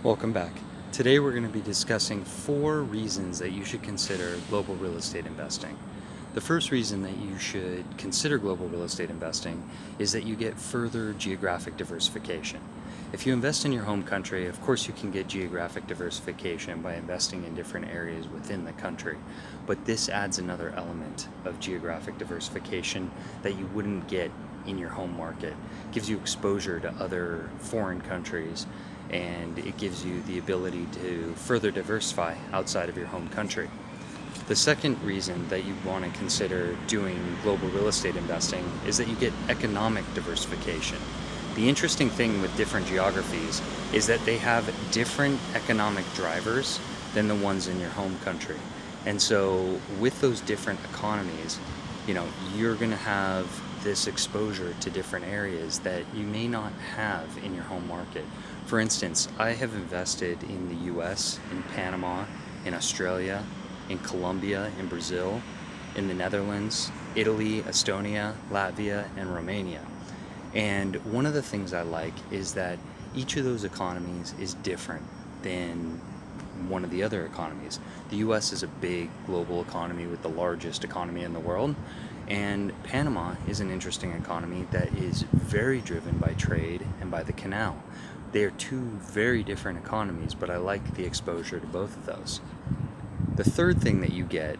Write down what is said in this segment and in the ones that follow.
Welcome back. Today we're going to be discussing 4 reasons that you should consider global real estate investing. The first reason that you should consider global real estate investing is that you get further geographic diversification. If you invest in your home country, of course you can get geographic diversification by investing in different areas within the country, but this adds another element of geographic diversification that you wouldn't get in your home market. It gives you exposure to other foreign countries, and it gives you the ability to further diversify outside of your home country. The second reason that you want to consider doing global real estate investing is that you get economic diversification. The interesting thing with different geographies is that they have different economic drivers than the ones in your home country. And so with those different economies, you're going to have this exposure to different areas that you may not have in your home market. For instance, I have invested in the US, in Panama, in Australia, in Colombia, in Brazil, in the Netherlands, Italy, Estonia, Latvia, and Romania. And one of the things I like is that each of those economies is different than one of the other economies. The US is a big global economy with the largest economy in the world, and Panama is an interesting economy that is very driven by trade and by the canal. They are two very different economies, but I like the exposure to both of those. The third thing that you get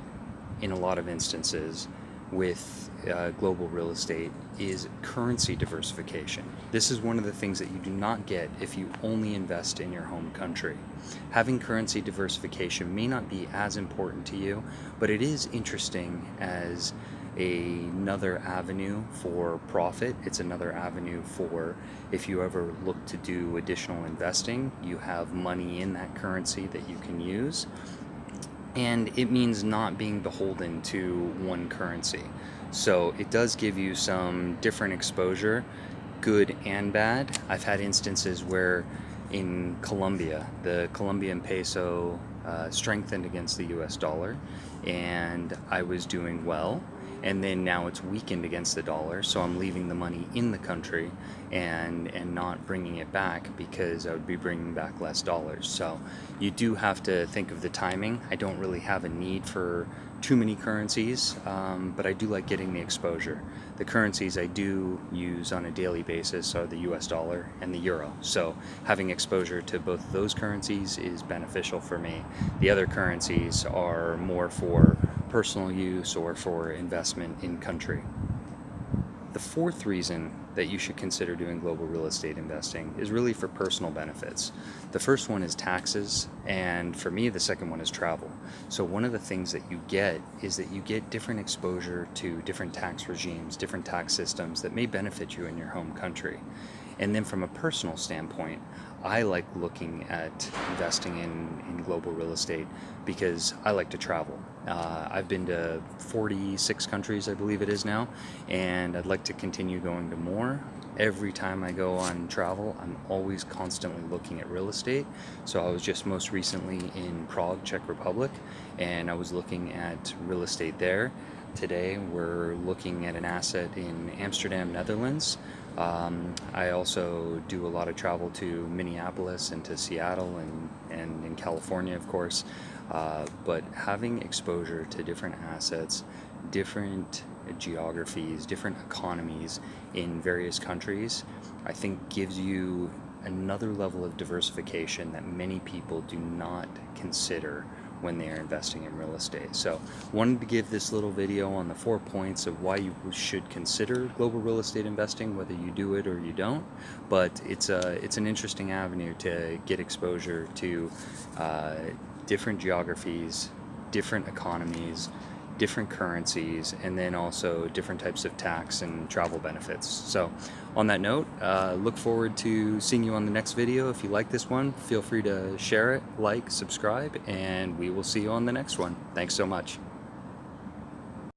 in a lot of instances with global real estate is currency diversification. This is one of the things that you do not get if you only invest in your home country. Having currency diversification may not be as important to you, but it is interesting as another avenue for profit. It's another avenue for, if you ever look to do additional investing, you have money in that currency that you can use. And it means not being beholden to one currency. So it does give you some different exposure, good and bad. I've had instances where in Colombia, the Colombian peso strengthened against the US dollar, and I was doing well. And then now it's weakened against the dollar, so I'm leaving the money in the country and not bringing it back, because I would be bringing back less dollars. So you do have to think of the timing. I don't really have a need for too many currencies, but I do like getting the exposure. The currencies I do use on a daily basis are the US dollar and the euro. So having exposure to both of those currencies is beneficial for me. The other currencies are more for personal use or for investment in country. The fourth reason that you should consider doing global real estate investing is really for personal benefits. The first one is taxes, and for me the second one is travel. So one of the things that you get is that you get different exposure to different tax regimes, different tax systems that may benefit you in your home country. And then from a personal standpoint, I like looking at investing in global real estate because I like to travel. I've been to 46 countries, I believe it is now, and I'd like to continue going to more. Every time I go on travel, I'm always constantly looking at real estate. So I was just most recently in Prague, Czech Republic, and I was looking at real estate there. Today we're looking at an asset in Amsterdam, Netherlands. I also do a lot of travel to Minneapolis and to Seattle and in California, of course. But having exposure to different assets, different geographies, different economies in various countries, I think gives you another level of diversification that many people do not consider when they are investing in real estate. So wanted to give this little video on the 4 points of why you should consider global real estate investing, whether you do it or you don't. But it's an interesting avenue to get exposure to different geographies, different economies, different currencies, and then also different types of tax and travel benefits. So on that note, look forward to seeing you on the next video. If you like this one, feel free to share it, like, subscribe, and we will see you on the next one. Thanks so much.